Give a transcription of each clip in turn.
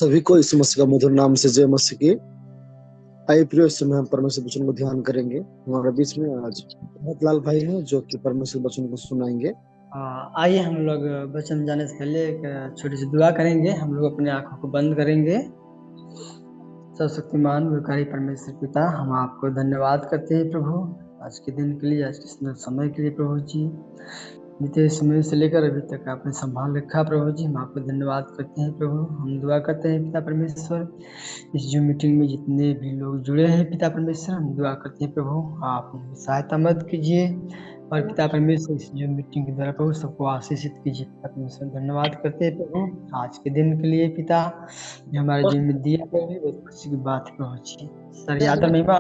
सभी को इस मसीह का मधुर नाम से जय मसीह की। आइए प्रिय, इस समय हम परमेश्वर वचन को ध्यान करेंगे। हमारे बीच में आज लाल भाई हैं जो कि परमेश्वर वचन को सुनाएंगे। आइए हम लोग वचन जाने से पहले एक छोटी सी दुआ करेंगे। हम लोग अपने आंखों को बंद करेंगे। सर्वशक्तिमान विकारी परमेश्वर पिता, हम आपको धन्यवाद करते हैं प्रभु, आज के दिन के लिए, आज के सुंदर समय के लिए। प्रभु जी, बीते समय से लेकर अभी तक आपने संभाल रखा प्रभु जी, हम आपको धन्यवाद करते हैं प्रभु। हम दुआ करते हैं पिता परमेश्वर, इस जो मीटिंग में जितने भी लोग जुड़े हैं पिता परमेश्वर, हम दुआ करते हैं प्रभु आप उनकी सहायता मदद कीजिए। और पिता परमेश्वर, इस जो मीटिंग के द्वारा प्रभु सबको आशीषित कीजिए पिता परमेश्वर। धन्यवाद करते हैं प्रभु आज के दिन के लिए पिता, जो हमारे जीवन में दिया प्रभु, बहुत खुशी की बात है प्रभु जी। सर याद महिमा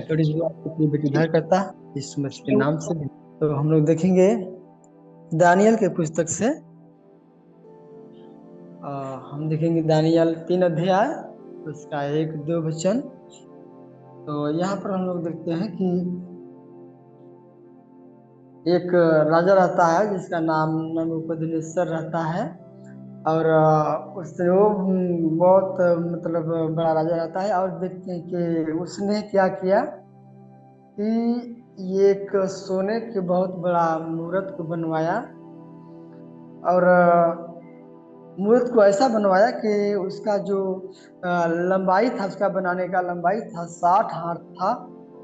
थोड़ी सी अपनी बेटी उद्धार करता यीशु मसीह के नाम से। तो हम लोग देखेंगे दानियल के पुस्तक से, हम देखेंगे दानियल 3 अध्याय, उसका 1-2 वचन। तो यहाँ पर हम लोग देखते हैं कि एक राजा रहता है जिसका नाम नबूकदनेस्सर रहता है। और उसने वो बहुत मतलब बड़ा राजा रहता है। और देखते हैं कि उसने क्या किया कि ये एक सोने के बहुत बड़ा मूर्त को बनवाया। और मूर्त को ऐसा बनवाया कि उसका जो लंबाई था, उसका बनाने का लंबाई था 60 हाथ था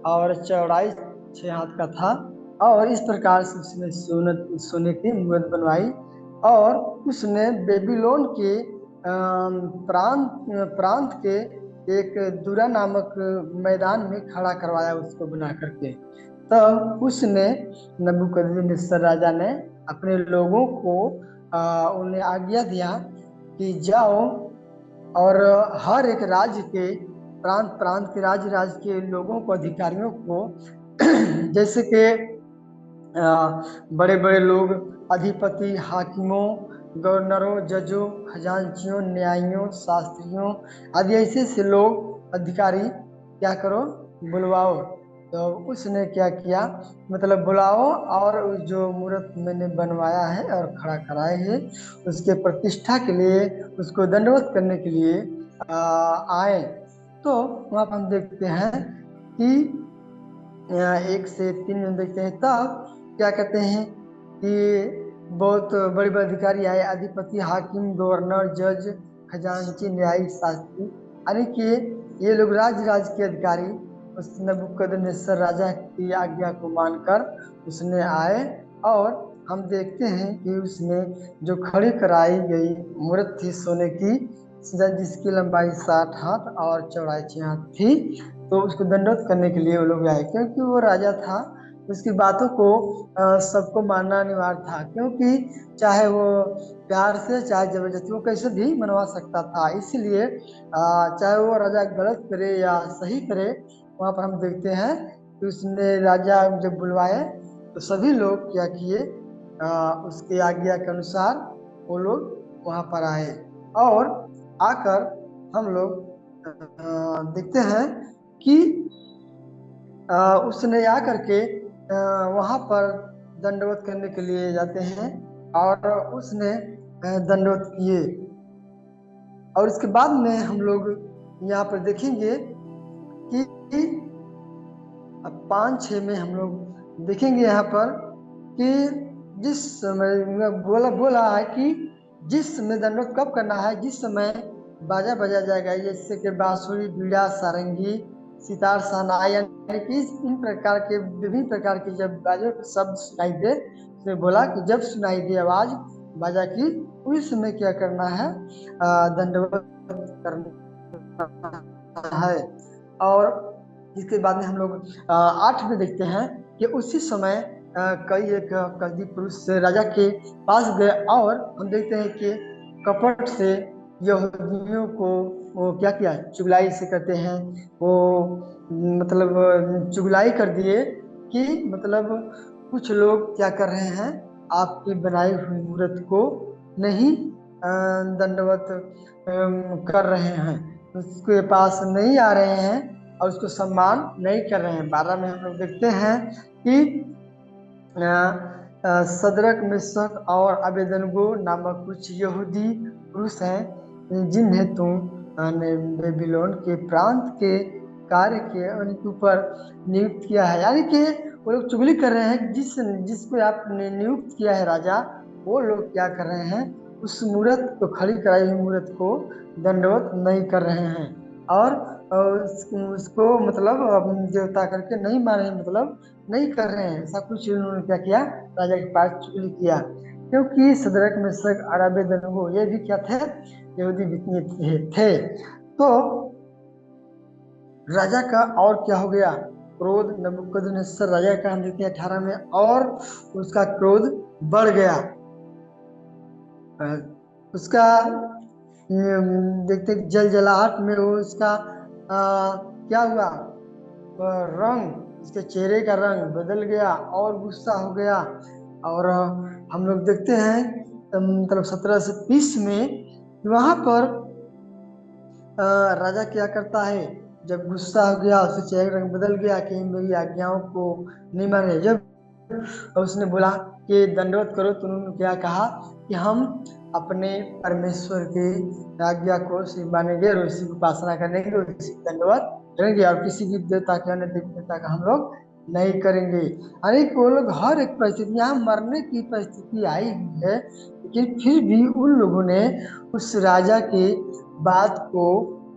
और चौड़ाई 6 हाथ का था। और इस प्रकार से उसने सोने की मूर्त बनवाई। और उसने बेबीलोन के प्रांत के एक दुरा नामक मैदान में खड़ा करवाया उसको बना करके। तब उसने नबूकदनेस्सर राजा ने अपने लोगों को उन्हें आज्ञा दिया कि जाओ और हर एक राज्य के प्रांत के राज्य के लोगों को, अधिकारियों को जैसे कि बड़े बड़े लोग, अधिपति, हाकिमों, गवर्नरों, जजों, खजांचियों, न्यायियों, शास्त्रियों आदि ऐसे से लोग, अधिकारी क्या करो, बुलवाओ। तो उसने क्या किया, मतलब बुलाओ, और जो मूर्त मैंने बनवाया है और खड़ा कराए है उसके प्रतिष्ठा के लिए, उसको दंडवत करने के लिए आए। तो वहाँ पर हम देखते हैं कि 1 से 3 में देखते हैं। तब क्या कहते हैं कि बहुत बड़े बड़े अधिकारी आए, अधिपति, हाकिम, गवर्नर, जज, खजांची, न्यायी, शास्त्री, यानी कि ये लोग राज्य के अधिकारी उस नबूकदनेस्सर राजा की आज्ञा को मानकर उसने आए। और हम देखते हैं कि उसने जो खड़ी कराई गई मूर्त थी सोने की, जिसकी लंबाई 60 हाथ और चौड़ाई 6 हाथ थी, तो उसको दंडवत करने के लिए वो लोग आए, क्योंकि वो राजा था। उसकी बातों को सबको मानना अनिवार्य था, क्योंकि चाहे वो प्यार से चाहे जबरदस्ती, वो कैसे भी मनवा सकता था। इसलिए चाहे वो राजा गलत करे या सही करे, वहाँ पर हम देखते हैं कि उसने राजा जब बुलवाए तो सभी लोग क्या किए, उसके आज्ञा के अनुसार वो लोग वहाँ पर आए। और आकर हम लोग देखते हैं कि उसने आकर के वहाँ पर दंडवत करने के लिए जाते हैं। और उसने दंडवत किए। और इसके बाद में हम लोग यहाँ पर देखेंगे कि 5-6 में हम लोग देखेंगे यहाँ पर कि जिस समय बोला है कि जिस समय दंडवत कब करना है, जिस समय बाजा बजा जाएगा, जैसे कि बांसुरी, बीड़ा, सारंगी, सितार, शहनाई, यानी कि इन प्रकार के विभिन्न प्रकार के जब बाजे शब्द सुनाई दे, तो बोला कि जब सुनाई दे आवाज बाजा की, उस समय क्या करना है, दंडवत करना है। और इसके बाद में हम लोग 8 में देखते हैं कि उसी समय कई एक कल्दी पुरुष राजा के पास गए। और हम देखते हैं कि कपट से यहूदियों को वो क्या किया, चुगलाई से करते हैं। वो मतलब चुगलाई कर दिए कि मतलब कुछ लोग क्या कर रहे हैं, आपकी बनाई हुई मूर्त को नहीं दंडवत कर रहे हैं, उसके पास नहीं आ रहे हैं और उसको सम्मान नहीं कर रहे हैं। 12 में हम लोग देखते हैं कि सदरक, मिशक और अबेदनगो नामक कुछ यहूदी पुरुष हैं जिन्हें तुम बेबीलोन के प्रांत के कार्य के उनके ऊपर नियुक्त किया है। यानी कि वो लोग चुगली कर रहे हैं, जिसको आपने नियुक्त किया है राजा, वो लोग क्या कर रहे हैं, उस मूर्त को, खड़ी कराई हुई मूर्त को दंडवत नहीं कर रहे हैं और उसको मतलब देवता करके नहीं मान रहे, मतलब नहीं कर रहे हैं। ऐसा कुछ उन्होंने क्या किया, राजा के पास चुगली किया। क्योंकि सदरक मेशक अबेदनगो ये भी क्या थे, यहूदी विद्वान थे। तो राजा का और क्या हो गया, क्रोध नबूकदनेस्सर राजा का हम देखते हैं 18 में, और उसका क्रोध बढ़ गया। उसका देखते जलजलाहट में वो उसका क्या हुआ, रंग, इसके चेहरे का रंग बदल गया और गुस्सा हो गया। और हम लोग देखते हैं मतलब 17 से 20 में वहां पर राजा क्या करता है, जब गुस्सा हो गया, उसके चेहरे का रंग बदल गया कि मेरी आज्ञाओं को नहीं माने। जब उसने बोला कि दंडवत करो, तो उन्होंने क्या कहा कि हम अपने परमेश्वर की आज्ञा को सिर्फ मानेंगे और उसी की उपासना करेंगे, उसी की दंडवत करेंगे और किसी भी देवता के, अन्य देवता का हम लोग नहीं करेंगे। अरे वो लोग हर एक परिस्थिति, यहाँ मरने की परिस्थिति आई हुई है, लेकिन फिर भी उन लोगों ने उस राजा की बात को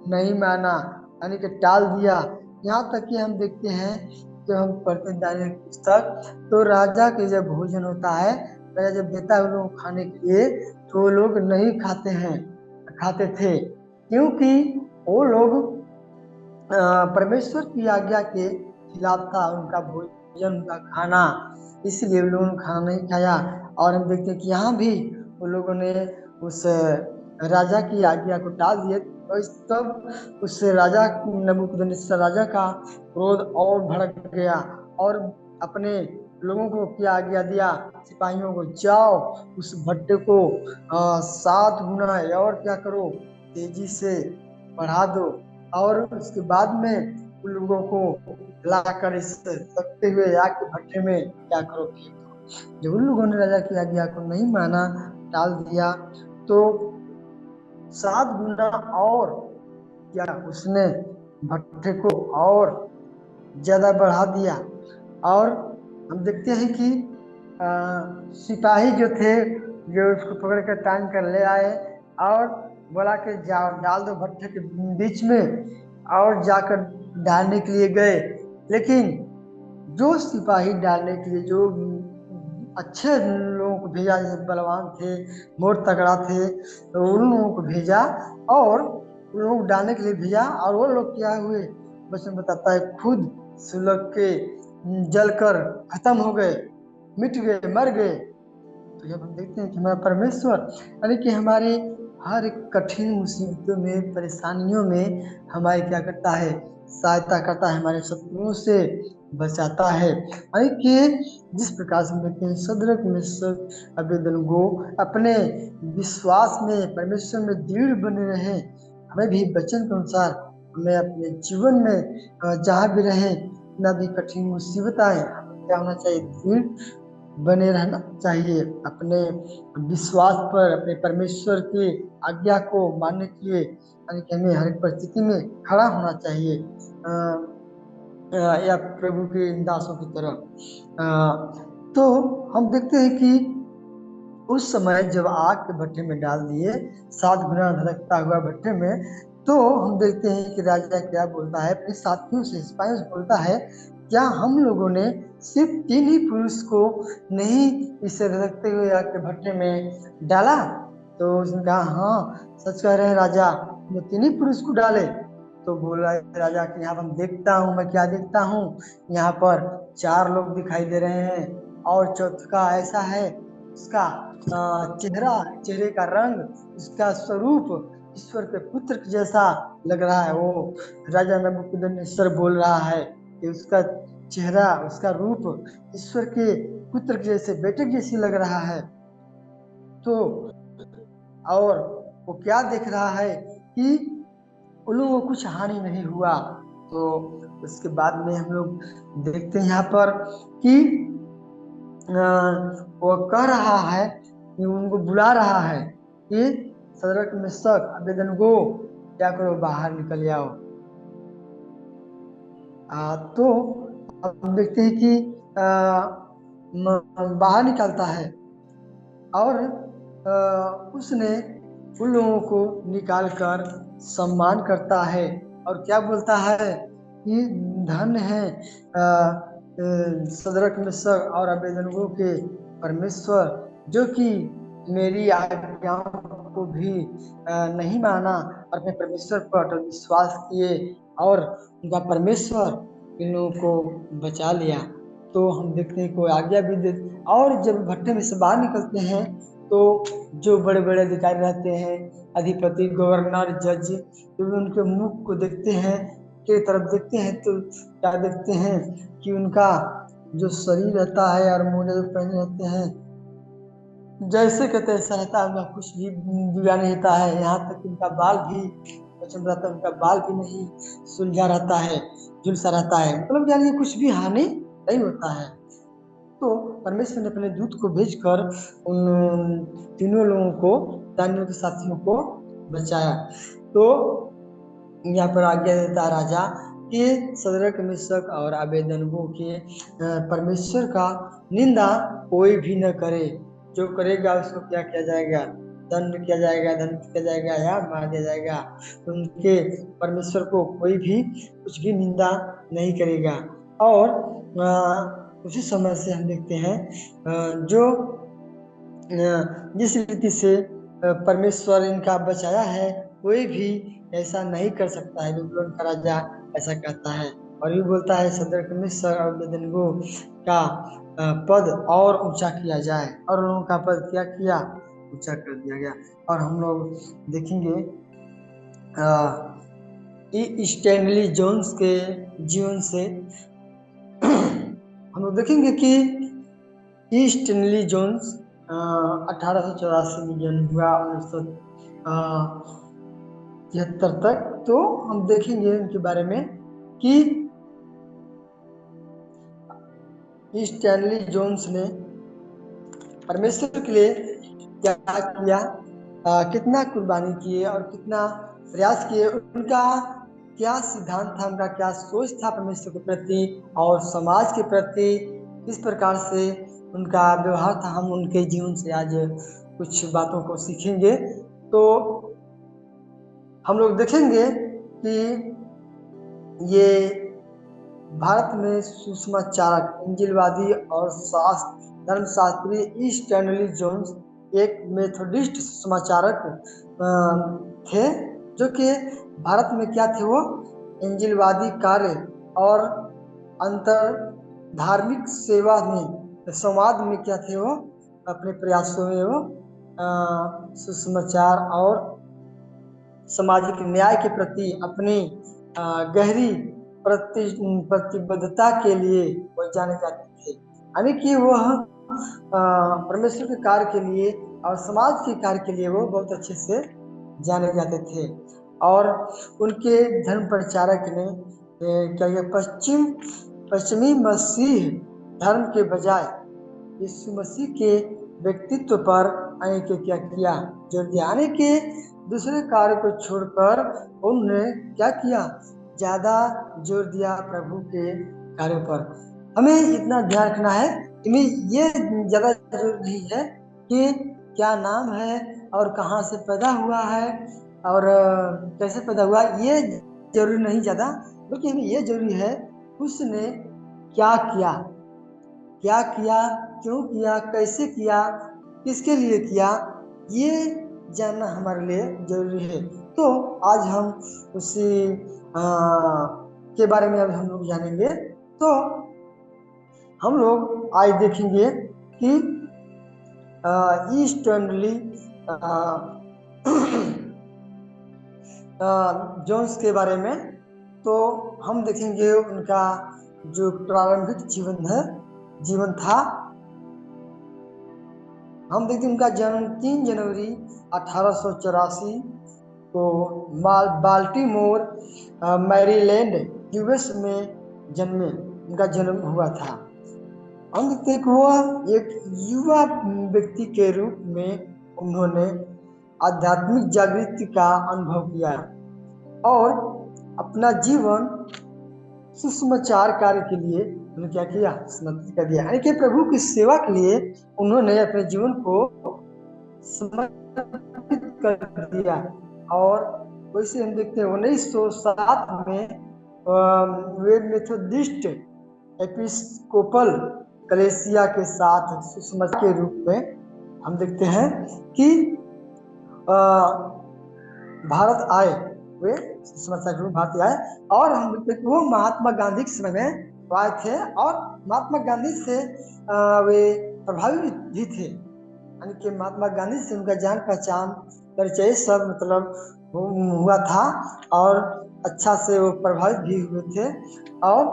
नहीं माना, यानी कि टाल दिया। यहाँ तक कि हम देखते हैं, जब हम पढ़ते हैं दानियेल की पुस्तक, तो राजा के जब भोजन होता है, राजा जब देता है उन लोगों को खाने के लिए, तो वो लोग नहीं खाते थे, क्योंकि वो लोग परमेश्वर की आज्ञा के खिलाफ था उनका भोजन, उनका खाना, इसलिए उन लोगों ने खाना नहीं खाया। और हम देखते हैं कि यहाँ भी उन लोगों ने उस राजा की आज्ञा को टाल दिए, और तब उस राजा नबूकदनेस्सर राजा का क्रोध और भड़क गया और अपने लोगों को क्या आज्ञा दिया, सिपाहियों को, जाओ उस भट्टे को 7 गुना और क्या करो, तेजी से बढ़ा दो, और उसके बाद में उन लोगों को लाकर इस सकते हुए आग के भट्टे में क्या करो, फेंक दो। जब उन लोगों ने राजा की आज्ञा को नहीं माना, टाल दिया, तो 7 गुना और क्या उसने भट्टे को और ज्यादा बढ़ा दिया। और हम देखते हैं कि सिपाही जो थे, जो उसको पकड़ कर टांग कर ले आए और बोला कि जाओ डाल दो भट्टे के बीच में, और जाकर डालने के लिए गए। लेकिन जो सिपाही डालने के लिए, जो अच्छे लोगों को भेजा, जैसे बलवान थे, मोट तगड़ा थे, तो उन लोगों को भेजा और उन लोगों को डालने के लिए भेजा, और वो लोग क्या हुए, वचन बताता है, खुद सुलग के जलकर खत्म हो गए, मिट गए, मर गए। तो जब हम देखते हैं कि हमारा परमेश्वर, यानी कि हमारे हर एक कठिन मुसीबतों में, परेशानियों में हमारी क्या करता है, सहायता करता है, हमारे शत्रुओं से बचाता है। यानी कि जिस प्रकार से हम देखते हैं, सदरक मेशक अबेदनगो अपने विश्वास में, परमेश्वर में दृढ़ बने रहे। हमें भी वचन के अनुसार, हमें अपने जीवन में जहाँ भी रहे, ना भी कठिन मुसीबत आए, हमें क्या होना चाहिए, दृढ़ बने रहना चाहिए अपने विश्वास पर, अपने परमेश्वर की आज्ञा को मानने के लिए, यानी कि हमें हर परिस्थिति में खड़ा होना चाहिए या प्रभु के इन दासों की तरह। तो हम देखते हैं कि उस समय जब आग के भट्टे में डाल दिए, 7 गुना धड़कता हुआ भट्टे में, तो हम देखते हैं कि राजा क्या बोलता है, अपने साथियों से, सिपाहियों से बोलता है, क्या हम लोगों ने सिर्फ 3 ही पुरुष को नहीं इसे धड़कते हुए आग के भट्टे में डाला? तो उसने कहा, हाँ सच कह रहे हैं राजा, वो 3 ही पुरुष को डाले। तो बोला राजा कि यहाँ पर हम देखता हूँ, मैं क्या देखता हूँ, यहाँ पर 4 लोग दिखाई दे रहे हैं, और चौथा ऐसा है, उसका चेहरा, चेहरे का रंग, उसका स्वरूप ईश्वर के पुत्र के जैसा लग रहा है। वो राजा नबूकदनेस्सर बोल रहा है कि उसका चेहरा, उसका रूप ईश्वर के पुत्र के जैसे, बेटे के जैसे लग रहा है। तो और वो क्या देख रहा है कि उन लोगों को कुछ हानि नहीं हुआ। तो उसके बाद में हम लोग देखते हैं यहाँ पर कि वो कह रहा है कि उनको बुला रहा है कि सदरक मिशक अबेदनगो क्या करो, बाहर निकल आओ। तो हम देखते हैं कि बाहर निकलता है और उसने उन लोगों को निकालकर सम्मान करता है और क्या बोलता है कि धन है सदरक मिशक और अबेदनगो के परमेश्वर, जो कि मेरी आज्ञाओं को भी नहीं माना और अपने परमेश्वर पर अटल विश्वास किए और उनका परमेश्वर इन लोगों को बचा लिया। तो हम देखते हैं कोई आज्ञा भी दे, और जब भट्टे में से बाहर निकलते हैं तो जो बड़े बड़े अधिकारी रहते हैं, अधिपति, गवर्नर, जज, जब उनके मुख को देखते हैं, के तरफ देखते हैं, तो क्या देखते हैं कि उनका जो शरीर रहता है और मोजे जो पहने रहते हैं, जैसे कहते ऐसा रहता है, उनका कुछ भी बिगाड़ नहीं रहता है। यहाँ तक उनका बाल भी पसंद रहता है, उनका बाल भी नहीं सुलझा रहता है, झुलसा रहता है, मतलब यानी कुछ भी हानि नहीं होता है। तो परमेश्वर ने अपने दूत को भेजकर उन तीनों लोगों को, दानियों के साथियों को बचाया। तो यहाँ पर आज्ञा देता है राजा कि सदरक मिशक और अबेदनगो के परमेश्वर का निंदा कोई भी न करे। जो करेगा उसको क्या किया जाएगा, दंड किया जाएगा, दंड किया जाएगा या मार दिया जाएगा। उनके परमेश्वर को कोई भी कुछ भी निंदा नहीं करेगा। और उसी समय से हम देखते हैं जो जिस रीति से परमेश्वर इनका बचाया है, कोई भी ऐसा नहीं कर सकता है। बेबीलोन का राजा ऐसा कहता है और ये बोलता है सदरक मिशक और अबेदनगो का पद और ऊंचा किया जाए, और उन लोगों का पद क्या किया, ऊंचा कर दिया गया। और हम लोग देखेंगे स्टैनली जोन्स के जीवन से हम लोग देखेंगे कि स्टैनली जोन्स 1884 में जन्म हुआ, 1973 तक। तो हम देखेंगे उनके बारे में कि स्टैनली जोन्स ने परमेश्वर के लिए क्या किया, कितना कुर्बानी किए और कितना प्रयास किए, उनका क्या सिद्धांत था, उनका क्या सोच था परमेश्वर के प्रति और समाज के प्रति, किस प्रकार से उनका व्यवहार था। हम उनके जीवन से आज कुछ बातों को सीखेंगे। तो हम लोग देखेंगे कि ये भारत में सुसमाचारक, इंजिलवादी और धर्मशास्त्री स्टैनली जोन्स एक मेथोडिस्ट सुसमाचारक थे, जो कि भारत में क्या थे, वो इंजिलवादी कार्य और अंतर धार्मिक सेवा में, संवाद में क्या थे, वो अपने प्रयासों में वो सुसमाचार और सामाजिक न्याय के प्रति अपनी गहरी प्रतिबद्धता के लिए वो जाने जाते थे। यानी कि वह परमेश्वर के कार्य के लिए और समाज के कार्य के लिए वो बहुत अच्छे से जाने जाते थे। और उनके धर्म प्रचारक ने क्या किया, पश्चिमी मसीह धर्म के बजाय यीशु मसीह के व्यक्तित्व पर आने के क्या किया, जोर दिया। आने के दूसरे कार्य को छोड़कर उन्होंने क्या किया, ज्यादा जोर दिया प्रभु के कार्यों पर। हमें इतना ध्यान रखना है, हमें ये ज्यादा जरूरी नहीं है कि क्या नाम है और कहाँ से पैदा हुआ है और कैसे पैदा हुआ, ये जरूरी नहीं ज्यादा, बल्कि हमें ये जरूरी है उसने क्या किया, क्या किया, क्यों किया, कैसे किया, किसके लिए किया, ये जानना हमारे लिए जरूरी है। तो आज हम उसी के बारे में अब हम लोग जानेंगे। तो हम लोग आज देखेंगे कि स्टैनली जोन्स के बारे में। तो हम देखेंगे उनका जो प्रारंभिक जीवन था। हम देखते हैं उनका जन्म 3 जनवरी 1884 को बाल्टीमोर मैरीलैंड यूएस में उनका जन्म हुआ था। हम देखते हैं कि वह एक युवा व्यक्ति के रूप में उन्होंने आध्यात्मिक जागृति का अनुभव किया और अपना जीवन सुसमाचार कार्य के लिए उन्होंने क्या किया, समर्पित कर दिया। यानी कि प्रभु की सेवा के लिए उन्होंने अपने जीवन को समर्पित कर दिया। और वैसे हम देखते हैं 1907 में वे मेथोडिस्ट एपिस्कोपल कलेसिया के साथ सुसमाचार के रूप में हम देखते हैं कि भारत आए, वे सुसमाचार के रूप में भारत आए। और हम देखते हैं कि वो महात्मा गांधी के समय में आए थे और महात्मा गांधी से वे प्रभावित भी थे। यानी कि महात्मा गांधी से उनका जान पहचान परिचय सब मतलब हुआ था और अच्छा से वो प्रभावित भी हुए थे। और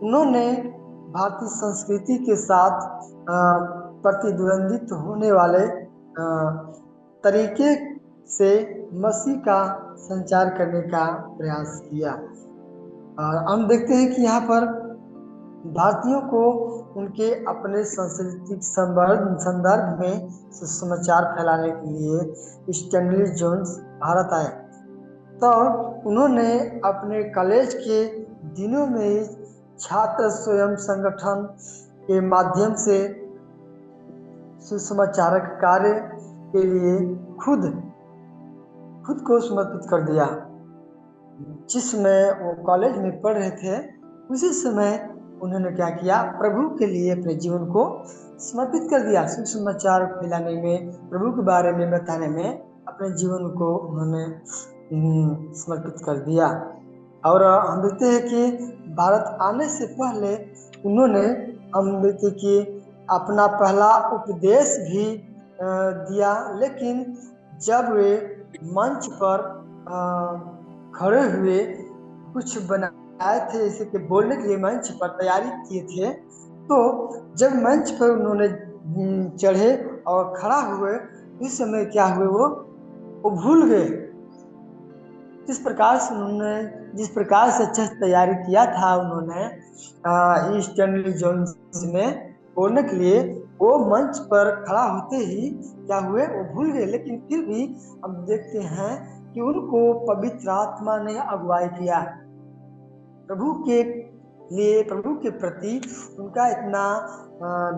उन्होंने भारतीय संस्कृति के साथ प्रतिद्वंदित होने वाले तरीके से मसीह का संचार करने का प्रयास किया। और हम देखते हैं कि यहाँ पर भारतीयों को उनके अपने सांस्कृतिक संदर्भ में सुसमाचार फैलाने के लिए स्टैनली जोन्स भारत आए। तो उन्होंने अपने कॉलेज के दिनों में छात्र स्वयं संगठन के माध्यम से सुसमाचारक कार्य के लिए खुद को समर्पित कर दिया। जिसमें वो कॉलेज में पढ़ रहे थे उसी समय उन्होंने क्या किया, प्रभु के लिए अपने जीवन को समर्पित कर दिया। सुसमाचार फैलाने में, प्रभु के बारे में बताने में अपने जीवन को उन्होंने समर्पित कर दिया। और हम देखते हैं कि भारत आने से पहले उन्होंने हम देखते कि अपना पहला उपदेश भी दिया। लेकिन जब वे मंच पर खड़े हुए कुछ बनाए थे जैसे कि बोलने के लिए मंच पर तैयारी किए थे, तो जब मंच पर उन्होंने चढ़े और खड़ा हुए इस समय क्या हुए, वो भूल गए। जिस प्रकार से अच्छा तैयारी किया था उन्होंने स्टैनली जोन्स में बोलने के लिए, वो मंच पर खड़ा होते ही क्या हुए, वो भूल गए। लेकिन फिर भी हम देखते हैं कि उनको पवित्र आत्मा ने अगुवाई किया। प्रभु के लिए, प्रभु के प्रति उनका इतना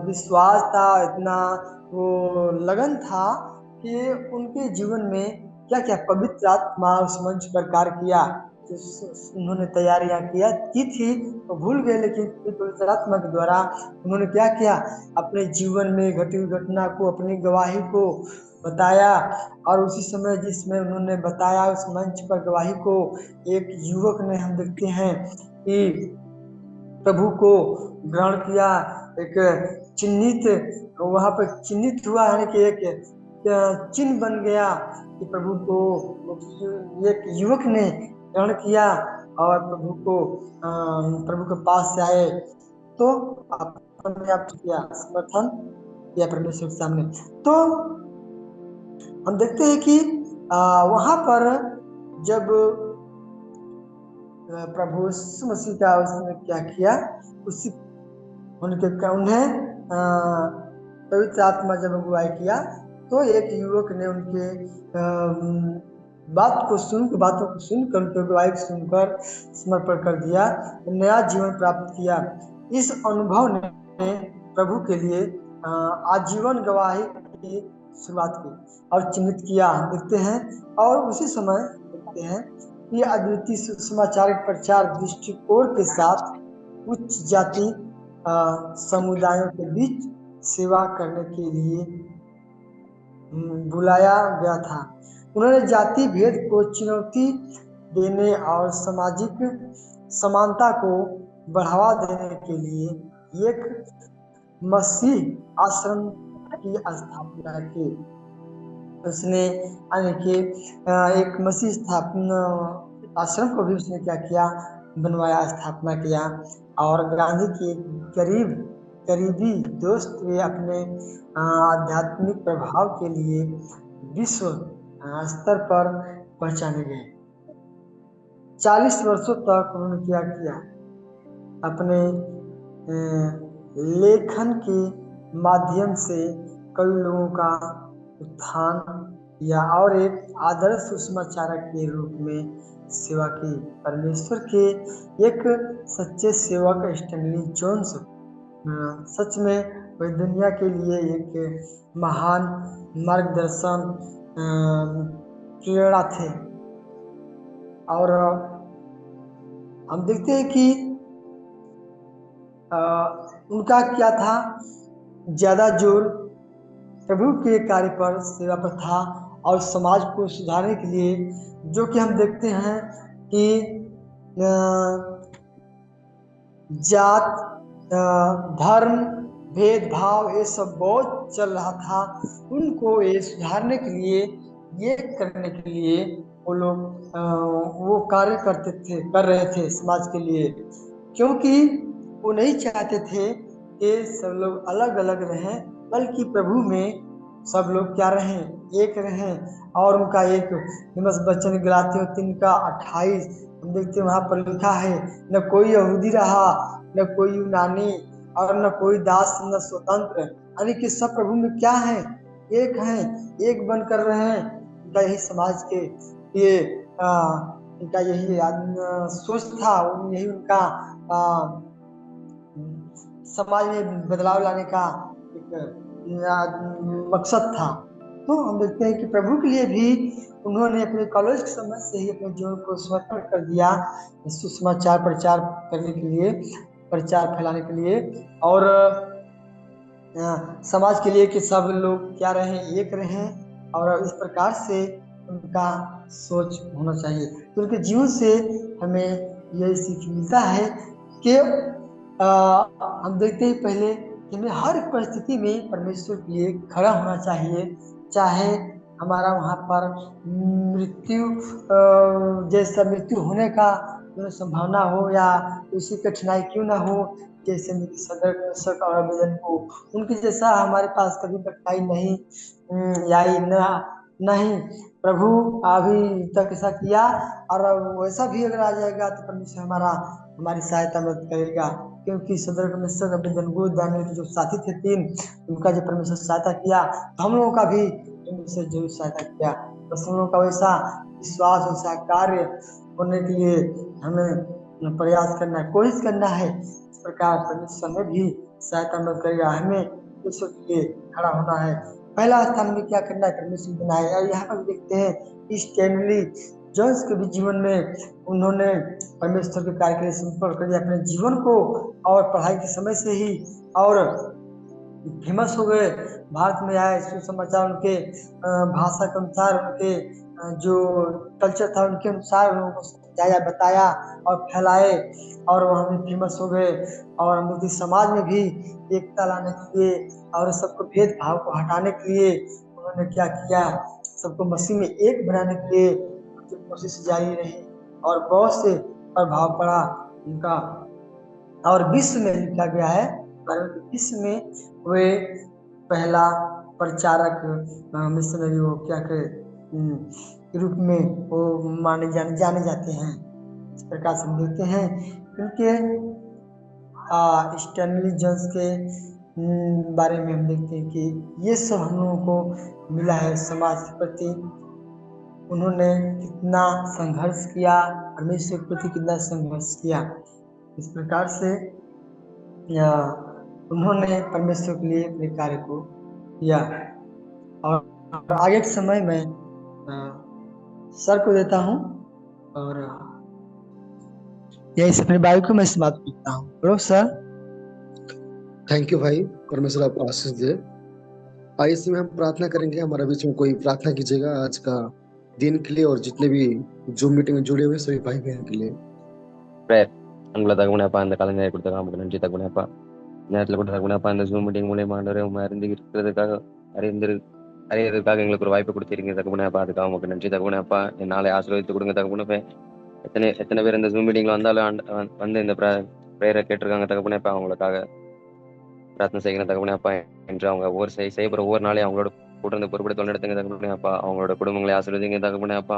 विश्वास था, इतना वो लगन था कि उनके जीवन में क्या क्या पवित्र आत्मा उस मंच पर कार्य किया। उन्होंने तैयारियां की थी तो भूल गए, लेकिन पवित्र आत्मा के द्वारा उन्होंने क्या किया, अपने जीवन में घटी हुई घटना को, अपनी गवाही को बताया। और उसी समय जिसमें उन्होंने बताया उस मंच पर गवाही को, एक युवक ने हम देखते हैं कि प्रभु को ग्रहण किया, एक चिन्हित वहां पर चिन्हित हुआ, यानी कि एक चिन्ह बन गया कि प्रभु को एक युवक ने ग्रहण किया और प्रभु के पास से आए तो अपने आप किया, समर्थन किया परमेश्वर के सामने। तो हम देखते हैं कि वहां पर जब प्रभु यीशु मसीह का उसने क्या किया, उसी उन्हें पवित्र आत्मा जब अगुवाई किया तो एक युवक ने उनके बातों को सुनकर उनके अगुवाई को सुनकर समर्पण कर दिया, नया जीवन प्राप्त किया। इस अनुभव ने प्रभु के लिए आजीवन गवाही की शुरुआत की और चिन्हित किया, देखते हैं। और उसी समय देखते हैं कि अद्वितीय सुसमाचार प्रचार दृष्टिकोण के साथ उच्च जाति समुदायों के बीच सेवा करने के लिए बुलाया गया था। उन्होंने जाति भेद को चुनौती देने और सामाजिक समानता को बढ़ावा देने के लिए एक मसीह आश्रम की स्थापना की। उसने यानी कि एक मसीह स्थापना आश्रम को भी उसने क्या किया, बनवाया, स्थापना किया। और गांधी के करीबी दोस्त वे अपने आध्यात्मिक प्रभाव के लिए विश्व स्तर पर पहचाने गए। 40 वर्षों तक उन्होंने क्या किया, अपने लेखन के माध्यम से कई लोगों का उत्थान या और एक आदर्श सुषमाचारक के रूप में सेवा की। परमेश्वर के एक सच्चे सेवक स्टैनली जोन्स सच में वह दुनिया के लिए एक महान मार्गदर्शन प्रेरणा थे। और हम देखते हैं कि उनका क्या था, ज्यादा जोर प्रभु के कार्य पर, सेवा पर था और समाज को सुधारने के लिए, जो कि हम देखते हैं कि जात धर्म भेदभाव ये सब बहुत चल रहा था। उनको ये सुधारने के लिए, ये करने के लिए वो लोग वो कार्य कर रहे थे समाज के लिए, क्योंकि वो नहीं चाहते थे कि सब लोग अलग अलग रहें, बल्कि प्रभु में सब लोग क्या रहें, एक रहें। और उनका एक फेमस वचन गलातियों 3:28 हम देखते हैं, वहां पर लिखा है, न कोई यहूदी रहा, न कोई यूनानी, और न कोई दास न स्वतंत्र, यानी कि सब प्रभु में क्या है, एक हैं, एक बनकर रहे हैं। इनका यही समाज के ये इनका यही सोच था, यही उनका समाज में बदलाव लाने का एक मकसद था। तो हम देखते हैं कि प्रभु के लिए भी उन्होंने अपने कॉलेज के समय से ही अपने जीवन को समर्पण कर दिया सुसमाचार प्रचार करने के लिए, प्रचार फैलाने के लिए, और समाज के लिए कि सब लोग क्या रहें, एक रहें। और इस प्रकार से उनका सोच होना चाहिए। तो उनके जीवन से हमें यह सीख मिलता है कि हम देखते हैं पहले कि हमें हर परिस्थिति में परमेश्वर के लिए खड़ा होना चाहिए, चाहे हमारा वहाँ पर मृत्यु जैसा मृत्यु होने का संभावना हो या उसी कठिनाई क्यों ना हो, जैसे सदर और आवेदन को उनके जैसा हमारे पास कभी कठिनाई नहीं आई ना, नहीं प्रभु अभी तक ऐसा किया, और वैसा भी अगर आ जाएगा तो परमेश्वर हमारी सहायता मदद करेगा। क्योंकि सदर कमिश्नर आवेदन को दानियल के जो साथी थे 3, उनका जब परमेश्वर सहायता किया तो हम लोगों का भी परमेश्वर जरूर सहायता किया। बस हम लोगों का वैसा विश्वास, वैसा कार्य होने के लिए हमें प्रयास करना है, कोशिश करना है। इस प्रकार परमेश्वर में भी सहायता मदद करेगा। हमें परमेश्वर के लिए खड़ा होना है। पहला स्थान में क्या करना है, परमेश्वर देना है। और यहाँ पर देखते हैं स्टैनली जोन्स के भी जीवन में उन्होंने परमेश्वर के कार्य के लिए समर्पण कर दिया अपने जीवन को, और पढ़ाई के समय से ही और फेमस हो गए। भारत में आए, सुसमाचार उनके भाषा के अनुसार, उनके जो कल्चर था उनके अनुसार लोगों को समझाया, बताया और फैलाए, और वहाँ भी फेमस हो गए। और हम लोग समाज में भी एकता लाने के लिए और सबको भेदभाव को हटाने के लिए उन्होंने क्या किया, सबको मसीह में एक बनाने के लिए उनकी कोशिश जारी रही, और बहुत से प्रभाव पड़ा उनका। और विश्व में लिखा गया है, विश्व में वे पहला प्रचारक मिशनरी वो क्या के रूप में वो जाने जाते हैं। इस प्रकार से हम देखते हैं क्योंकि स्टैनली जोन्स के बारे में हम देखते हैं कि ये सब हम लोगों को मिला है समाज के प्रति। उन्होंने कितना संघर्ष किया, परमेश्वर के प्रति कितना संघर्ष किया। इस प्रकार से उन्होंने परमेश्वर के लिए अपने कार्य को किया। और आगे के समय में सर को देता हूँ, और यही अपने भाई को मैं समाप्त करता हूँ। बोलो सर। थैंक यू भाई, परमेश्वर आपको आशीष दे। आइए इस समय हम प्रार्थना करेंगे। हमारे बीच में कोई प्रार्थना कीजिएगा आज का दिन के लिए और जितने भी जूम मीटिंग में जुड़े हुए सभी भाई बहन के लिए। பிரேயர் உங்களை தகுனப்பா, அந்த கலைஞரை கொடுத்த காமுக்கு நன்றி தகுனப்பா. நேரத்தில் கொடுத்த தகுனப்பா, இந்த ஜூம் மீட்டிங் மூலியமா ஆண்டவரே உண்மை அறிந்து இருக்கிறதுக்காக அறியறதுக்காக எங்களுக்கு ஒரு வாய்ப்பு கொடுத்திருக்கீங்க தகுனப்பா. அதுக்காக உங்களுக்கு நன்றி தகுனப்பா. என் நாளை ஆசீர்வதித்து கொடுங்க தகுனப்பா. எத்தனை பேர் இந்த ஜூம் மீட்டிங்ல வந்தாலும் வந்து இந்த பிரேயரை கேட்டிருக்காங்க தகுனப்பா, அவங்களுக்காக பிரார்த்தனை செய்கிற தகுனப்பா. என்று அவங்க செய்யப்படுற ஒவ்வொரு நாளையும் அவங்களோட கூட்டு பொறுப்பெடுத்து வழிநடத்துங்க தகுனப்பா. அவங்களோட குடும்பங்களை ஆசீர்வதிங்க தகுனப்பா.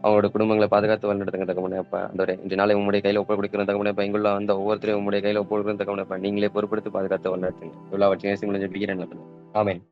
அவங்களோட குடும்பங்களை பாதுகாத்து வழிநடத்துங்க தகவனப்பா. அந்த இன்று நாளை உங்களுடைய கையில ஒப்பு கொடுக்கிற தகவனப்பா. இங்குள்ள அந்த ஒவ்வொருத்தரையும் உங்களுடைய கையில ஒப்பு கொடுக்கிற தகவனப்பா. நீங்களே பொறுப்படுத்தி பாதுகாத்து வழிநடத்துங்க. எல்லாவற்றையும் ஜெபிக்கிறேன். ஆமென்.